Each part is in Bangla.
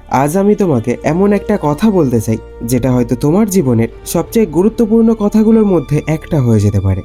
আজ আমি তোমাকে এমন একটা কথা বলতে চাই যেটা হয়তো তোমার জীবনের সবচেয়ে গুরুত্বপূর্ণ কথাগুলোর মধ্যে একটা হয়ে যেতে পারে।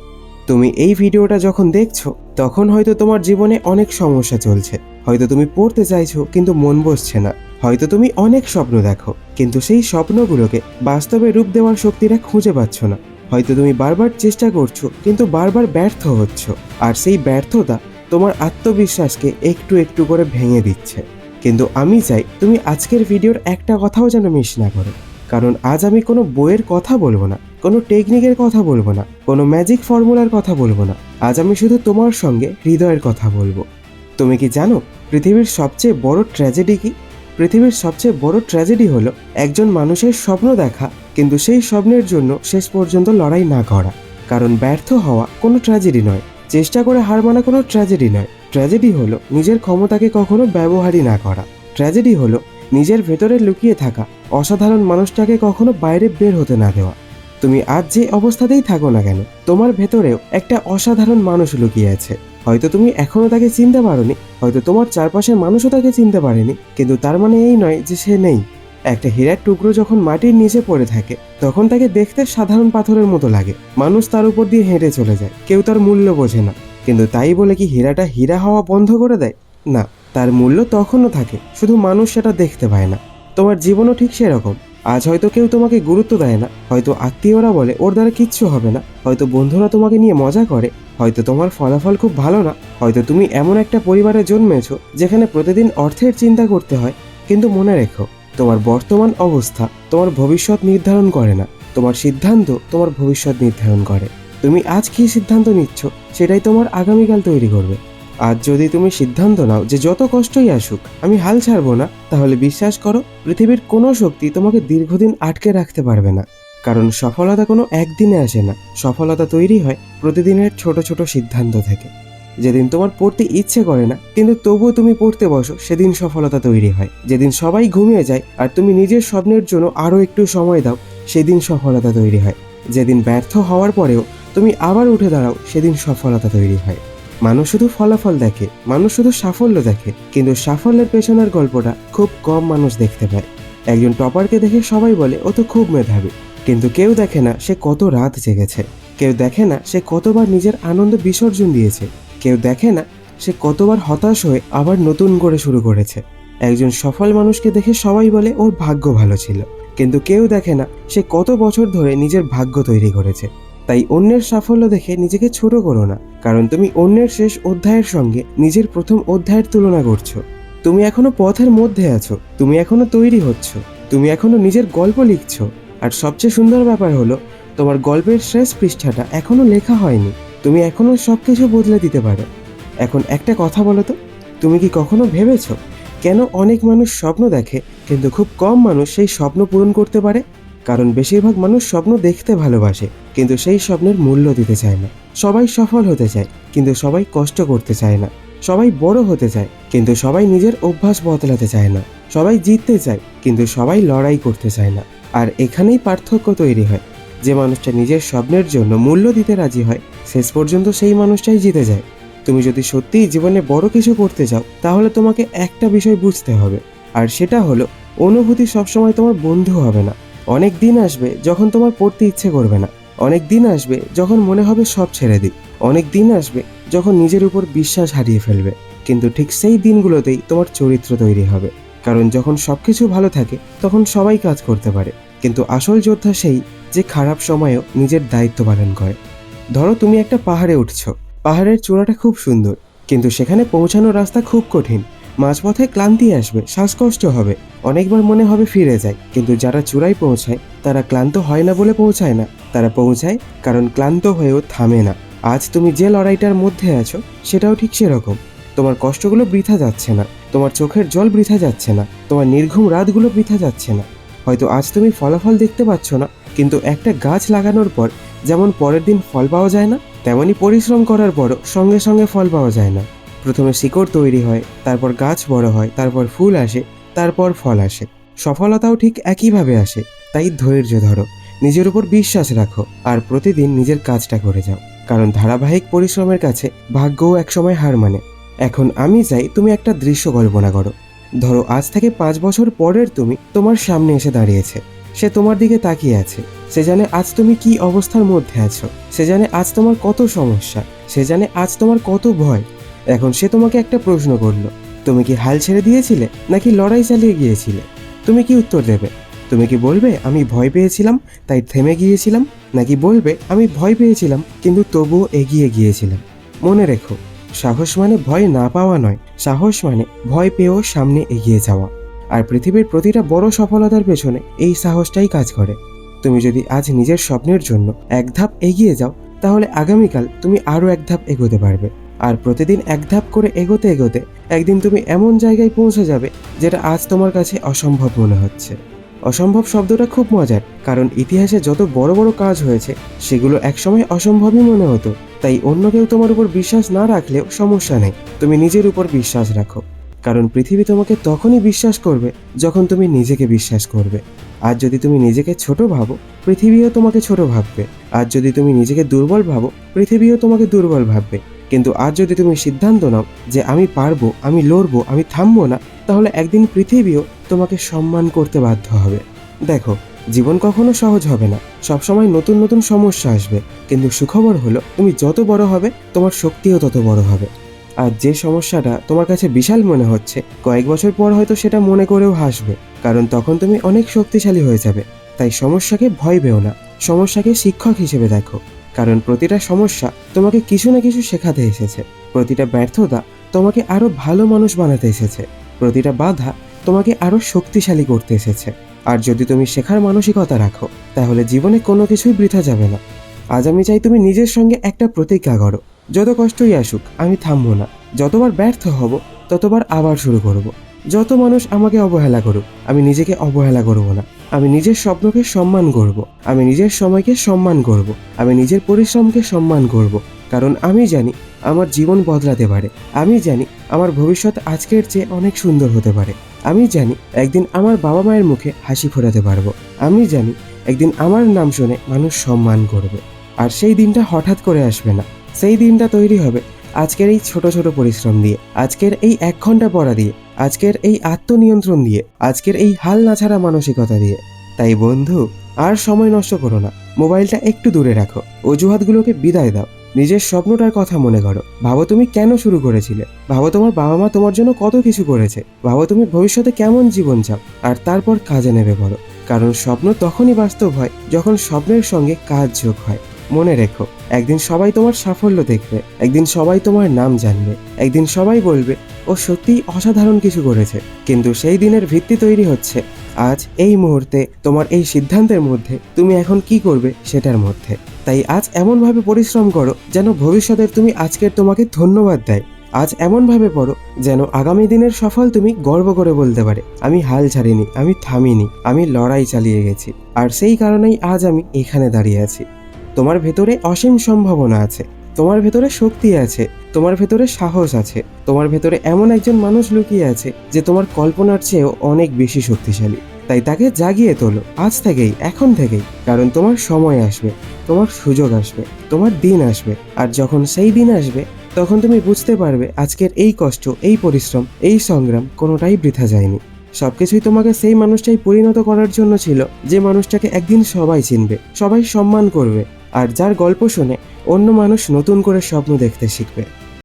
তুমি এই ভিডিওটা যখন দেখছো তখন হয়তো তোমার জীবনে অনেক সমস্যা চলছে, হয়তো তুমি পড়তে চাইছো কিন্তু মন বসছে না, হয়তো তুমি অনেক স্বপ্ন দেখো কিন্তু সেই স্বপ্নগুলোকে বাস্তবে রূপ দেওয়ার শক্তিটা খুঁজে পাচ্ছ না, হয়তো তুমি বারবার চেষ্টা করছো কিন্তু বারবার ব্যর্থ হচ্ছ, আর সেই ব্যর্থতা তোমার আত্মবিশ্বাসকে একটু একটু করে ভেঙে দিচ্ছে। কিন্তু আমি চাই তুমি আজকের ভিডিওর একটা কথাও যেন মিস না করো, কারণ আজ আমি কোনো বইয়ের কথা বলবো না, কোনো টেকনিকের কথা বলবো না, কোনো ম্যাজিক ফর্মুলার কথা বলবো না। আজ আমি শুধু তোমার সঙ্গে হৃদয়ের কথা বলবো। তুমি কি জানো পৃথিবীর সবচেয়ে বড় ট্র্যাজেডি কি? পৃথিবীর সবচেয়ে বড় ট্র্যাজেডি হলো একজন মানুষের স্বপ্ন দেখা কিন্তু সেই স্বপ্নের জন্য শেষ পর্যন্ত লড়াই না করা। কারণ ব্যর্থ হওয়া কোনো ট্র্যাজেডি নয়, চেষ্টা করে হার মানা কোনো ট্র্যাজেডি নয়। ট্র্যাজেডি হলো নিজের ক্ষমতাকে কখনো ব্যবহারই না করা। ট্র্যাজেডি হলো নিজের ভেতরে লুকিয়ে থাকা অসাধারণ মানুষটাকে কখনো বাইরে বের হতে না দেওয়া। তুমি আজ যে অবস্থাতেই থাকো না কেন, তোমার ভেতরেও একটা অসাধারণ মানুষ লুকিয়ে আছে। হয়তো তুমি এখনো তাকে চিনতে পারোনি, হয়তো তোমার চারপাশের মানুষও তাকে চিনতে পারেনি, কিন্তু তার মানে এই নয় যে সে নেই। একটা হীরার টুকরো যখন মাটির নিচে পড়ে থাকে তখন তাকে দেখতে সাধারণ পাথরের মতো লাগে, মানুষ তার উপর দিয়ে হেঁটে চলে যায়, কেউ তার মূল্য বোঝে না। কিন্তু তাই বলে কি হীরাটা হীরা হওয়া বন্ধ করে দেয়? না, তার মূল্য তখনও থাকে, শুধু মানুষ সেটা দেখতে পায় না। তোমার জীবনও ঠিক সেরকম। আজ হয়তো কেউ তোমাকে গুরুত্ব দেয় না, হয়তো আত্মীয়রা বলে ওর দ্বারা কিচ্ছু হবে না, হয়তো বন্ধুরা তোমাকে নিয়ে মজা করে, হয়তো তোমার ফলাফল খুব ভালো না, হয়তো তুমি এমন একটা পরিবারে জন্মেছো যেখানে প্রতিদিন অর্থের চিন্তা করতে হয়। কিন্তু মনে রেখো, তোমার বর্তমান অবস্থা তোমার ভবিষ্যৎ নির্ধারণ করে না, তোমার সিদ্ধান্ত তোমার ভবিষ্যৎ নির্ধারণ করে। তুমি আজ কী সিদ্ধান্ত নিচ্ছ সেটাই তোমার আগামীকাল তৈরি করবে। আজ যদি তুমি সিদ্ধান্ত নাও যে যত কষ্টই আসুক আমি হাল ছাড়বো না, তাহলে বিশ্বাস করো পৃথিবীর কোনো শক্তি তোমাকে দীর্ঘদিন আটকে রাখতে পারবে না। কারণ সফলতা কোনো একদিনে আসে না, সফলতা তৈরি হয় প্রতিদিনের ছোট ছোট সিদ্ধান্ত থেকে। যেদিন তোমার পড়তে ইচ্ছে করে না কিন্তু তবুও তুমি পড়তে বসো, সেদিন সফলতা তৈরি হয়। যেদিন সবাই ঘুমিয়ে যায় আর তুমি নিজের স্বপ্নের জন্য আরও একটু সময় দাও, সেদিন সফলতা তৈরি হয়। যেদিন ব্যর্থ হওয়ার পরেও তুমি আবার উঠে দাঁড়াও, সেদিন সফলতা তৈরি হয়। মানুষ শুধু ফলাফল দেখে, মানুষ শুধু সাফল্য দেখে, কিন্তু সাফল্যের পেছনের গল্পটা খুব কম মানুষ দেখতে পায়। একজন টপারকে দেখে সবাই বলে ও তো খুব মেধাবী, কিন্তু কেউ দেখে না সে কত রাত জেগেছে, কেউ দেখে না সে কতবার নিজের আনন্দ বিসর্জন দিয়েছে, কেউ দেখে না সে কতবার হতাশ হয়ে আবার নতুন করে শুরু করেছে। একজন সফল মানুষকে দেখে সবাই বলে ওর ভাগ্য ভালো ছিল, কিন্তু কেউ দেখে না সে কত বছর ধরে নিজের ভাগ্য তৈরি করেছে। তাই অন্যের সাফল্য দেখে নিজেকে ছোট করো না, কারণ তুমি অন্যের শেষ অধ্যায়ের সঙ্গে নিজের প্রথম অধ্যায়ের তুলনা করছো। তুমি এখনো পথের মধ্যে আছো, তুমি এখনো তৈরি হচ্ছ, তুমি এখনো নিজের গল্প লিখছো। আর সবচেয়ে সুন্দর ব্যাপার হলো তোমার গল্পের শেষ পৃষ্ঠাটা এখনো লেখা হয়নি, তুমি এখনো সবকিছু বদলে দিতে পারো। এখন একটা কথা বলো তো, তুমি কি কখনো ভেবেছো কেন অনেক মানুষ স্বপ্ন দেখে কিন্তু খুব কম মানুষ সেই স্বপ্ন পূরণ করতে পারে? কারণ বেশিরভাগ মানুষ স্বপ্ন দেখতে ভালোবাসে কিন্তু সেই স্বপ্নের মূল্য দিতে চায় না। সবাই সফল হতে চায় কিন্তু সবাই কষ্ট করতে চায় না। সবাই বড় হতে চায় কিন্তু সবাই নিজের অভ্যাস বদলাতে চায় না। সবাই জিততে চায় কিন্তু সবাই লড়াই করতে চায় না। আর এখানেই পার্থক্য তৈরি হয়। যে মানুষটা নিজের স্বপ্নের জন্য মূল্য দিতে রাজি হয়, শেষ পর্যন্ত সেই মানুষটাই জিতে যায়। তুমি যদি সত্যিই জীবনে বড় কিছু করতে চাও তাহলে তোমাকে একটা বিষয় বুঝতে হবে, আর সেটা হলো অনুভূতি সবসময় তোমার বন্ধু হবে না। অনেক দিন আসবে যখন তোমার পড়তে ইচ্ছে করবে না, অনেক দিন আসবে যখন মনে হবে সব ছেড়ে দিই, অনেক দিন আসবে যখন নিজের উপর বিশ্বাস হারিয়ে ফেলবে। কিন্তু ঠিক সেই দিনগুলোতেই তোমার চরিত্র তৈরি হবে। কারণ যখন সবকিছু ভালো থাকে তখন সবাই কাজ করতে পারে, কিন্তু আসল যোদ্ধা সেই যে খারাপ সময়েও নিজের দায়িত্ব পালন করে। ধরো তুমি একটা পাহাড়ে উঠছো, পাহাড়ের চূড়াটা খুব সুন্দর কিন্তু সেখানে পৌঁছানোর রাস্তা খুব কঠিন। মাঝপথে ক্লান্তি আসবে, শ্বাসকষ্ট হবে, অনেকবার মনে হবে ফিরে যায়। কিন্তু যারা চূড়ায় পৌঁছায় তারা ক্লান্ত হয় না বলে পৌঁছায় না, তারা পৌঁছায় কারণ ক্লান্ত হয়েও থামে না। আজ তুমি যে লড়াইটার মধ্যে আছো সেটাও ঠিক সেরকম। তোমার কষ্টগুলো বৃথা যাচ্ছে না, তোমার চোখের জল বৃথা যাচ্ছে না, তোমার নির্ঘুম রাতগুলো বৃথা যাচ্ছে না। হয়তো আজ তুমি ফলাফল দেখতে পাচ্ছ না, কিন্তু একটা গাছ লাগানোর পর যেমন পরের দিন ফল পাওয়া যায় না, তেমনি পরিশ্রম করার পরও সঙ্গে সঙ্গে ফল পাওয়া যায় না। প্রথমে শিকড় তৈরি হয়, তারপর গাছ বড় হয়, তারপর ফুল আসে, তারপর ফল আসে। সফলতাও ঠিক একইভাবে আসে। তাই ধৈর্য ধরো, নিজের উপর বিশ্বাস রাখো, আর প্রতিদিন নিজের কাজটা করে যাও। কারণ ধারাবাহিক পরিশ্রমের কাছে ভাগ্যও একসময় হার মানে। এখন আমি চাই তুমি একটা দৃশ্য কল্পনা করো, ধরো আজ থেকে 5 বছর পরের তুমি তোমার সামনে এসে দাঁড়িয়েছে। সে তোমার দিকে তাকিয়ে আছে। সে জানে আজ তুমি কি অবস্থার মধ্যে আছো। সে জানে আজ তোমার কত সমস্যা। সে জানে আজ তোমার কত ভয়। এখন সে তোমাকে একটা প্রশ্ন করলো, তুমি কি হাল ছেড়ে দিয়েছিলে নাকি লড়াই চালিয়ে গিয়েছিলে? তুমি কি উত্তর দেবে? তুমি কি বলবে আমি ভয় পেয়েছিলাম তাই থেমে গিয়েছিলাম, নাকি বলবে আমি ভয় পেয়েছিলাম কিন্তু তবুও এগিয়ে গিয়েছিলাম? মনে রেখো, সাহস মানে ভয় না পাওয়া নয়, সাহস মানে ভয় পেয়েও সামনে এগিয়ে যাওয়া। আর পৃথিবীর প্রতিটা বড় সফলতার পেছনে এই সাহসটাই কাজ করে। তুমি যদি আজ নিজের স্বপ্নের জন্য এক ধাপ এগিয়ে যাও, তাহলে আগামীকাল তুমি আরও এক ধাপ এগোতে পারবে। আর প্রতিদিন এক ধাপ করে এগোতে এগোতে একদিন তুমি এমন জায়গায় পৌঁছে যাবে যেটা আজ তোমার কাছে অসম্ভব মনে হচ্ছে। অসম্ভব শব্দটা খুব মজার, কারণ ইতিহাসে যত বড় বড় কাজ হয়েছে সেগুলো একসময় অসম্ভবই মনে হতো। তাই অন্য কেউ তোমার উপর বিশ্বাস না রাখলেও সমস্যা নেই, তুমি নিজের উপর বিশ্বাস রাখো। কারণ পৃথিবী তোমাকে তখনই বিশ্বাস করবে যখন তুমি নিজেকে বিশ্বাস করবে। আর যদি তুমি নিজেকে ছোট ভাবো, পৃথিবীও তোমাকে ছোট ভাববে। আর যদি তুমি নিজেকে দুর্বল ভাবো, পৃথিবীও তোমাকে দুর্বল ভাববে। কিন্তু আজ যদি তুমি সিদ্ধান্ত নাও যে আমি পারবো, আমি লড়বো, আমি থামবো না, তাহলে একদিন পৃথিবীও তোমাকে সম্মান করতে বাধ্য হবে। দেখো, জীবন কখনো সহজ হবে না, সবসময় নতুন নতুন সমস্যা আসবে। কিন্তু সুখবর হলো, তুমি যত বড় হবে তোমার শক্তিও তত বড় হবে। আর যে সমস্যাটা তোমার কাছে বিশাল মনে হচ্ছে, কয়েক বছর পর হয়তো সেটা মনে করেও হাসবে, কারণ তখন তুমি অনেক শক্তিশালী হয়ে যাবে। তাই সমস্যাকে ভয় পেও না, সমস্যাকে শিক্ষক হিসেবে দেখো। কারণ প্রতিটা সমস্যা তোমাকে কিছু না কিছু শেখাতে এসেছে। প্রতিটা ব্যর্থতা তোমাকে আরো ভালো মানুষ বানাতে এসেছে। প্রতিটা বাধা তোমাকে আরো শক্তিশালী করতে এসেছে। আর যদি তুমি শেখার মানসিকতা রাখো, তাহলে জীবনে কোনো কিছুই বৃথা যাবে না। আজ আমি চাই তুমি নিজের সঙ্গে একটা প্রতিজ্ঞা করো, যত কষ্টই আসুক আমি থামবো না। যতবার ব্যর্থ হব ততবার আবার শুরু করব। যত মানুষ আমাকে অবহেলা করুক, আমি নিজেকে অবহেলা করব না। আমি নিজের স্বপ্নকে সম্মান করব। আমি নিজের সময়কে সম্মান করব। আমি নিজের পরিশ্রমকে সম্মান করব। কারণ আমি জানি আমার জীবন বদলাতে পারে। আমি জানি আমার ভবিষ্যৎ আজকের চেয়ে অনেক সুন্দর হতে পারে। আমি জানি একদিন আমার বাবা মায়ের মুখে হাসি ফোটাতে পারবো। আমি জানি একদিন আমার নাম শুনে মানুষ সম্মান করবে। আর সেই দিনটা হঠাৎ করে আসবে না, সেই দিনটা তৈরি হবে আজকের এই ছোট ছোট পরিশ্রম দিয়ে, আজকের এই 1 ঘন্টা পড়া দিয়ে, আজকের এই আত্মনিয়ন্ত্রণ দিয়ে, আজকের এই হাল না ছাড়া মানসিকতা দিয়ে। তাই বন্ধু, আর সময় নষ্ট করো না, মোবাইলটা একটু দূরে রাখো, অজুহাতগুলোকে বিদায় দাও। নিজের স্বপ্নটার কথা মনে করো। ভাবো তুমি কেন শুরু করেছিলে। ভাবো তোমার বাবা মা তোমার জন্য কত কিছু করেছে। ভাবো তুমি ভবিষ্যতে কেমন জীবন চাও, আর তারপর কাজে নেমে পড়ো। কারণ স্বপ্ন তখনই বাস্তব হয় যখন স্বপ্নের সঙ্গে কাজ যোগ হয়। মনে রেখো, একদিন সবাই তোমার সাফল্য দেখবে, একদিন সবাই তোমার নাম জানবে, একদিন সবাই বলবে ও সত্যিই অসাধারণ কিছু করেছে। কিন্তু সেই দিনের ভিত্তি তৈরি হচ্ছে আজ এই মুহূর্তে তোমার এই সিদ্ধান্তের মধ্যে, তুমি এখন কি করবে সেটার মধ্যে। তাই আজ এমনভাবে পরিশ্রম করো যেন ভবিষ্যতের তুমি আজকের তোমাকে ধন্যবাদ দেয়। আজ এমনভাবে পড়ো যেন আগামী দিনের সফল তুমি গর্ব করে বলতে পারে, আমি হাল ছাড়িনি, আমি থামিনি, আমি লড়াই চালিয়ে গেছি। আর সেই কারণেই আজ আমি এখানে দাঁড়িয়ে আছি। তোমার ভেতরে অসীম সম্ভাবনা আছে, তোমার ভেতরে শক্তি আছে, তোমার ভেতরে সাহস আছে, তোমার ভেতরে এমন একজন মানুষ লুকিয়ে আছে যে তোমার কল্পনার চেয়েও অনেক বেশি শক্তিশালী। তাই তাকে জাগিয়ে তোলো আজ থেকেই, এখন থেকেই। কারণ তোমার সময় আসবে, তোমার সুযোগ আসবে, তোমার দিন আসবে। আর যখন সেই দিন আসবে, তখন তুমি বুঝতে পারবে আজকের এই কষ্ট, এই পরিশ্রম, এই সংগ্রাম কোনোটাই বৃথা যায়নি। সবকিছুই তোমাকে সেই মানুষটাই পরিণত করার জন্য ছিল, যে মানুষটাকে একদিন সবাই চিনবে, সবাই সম্মান করবে, আর যার গল্প শুনে অন্য মানুষ নতুন করে স্বপ্ন দেখতে শিখবে।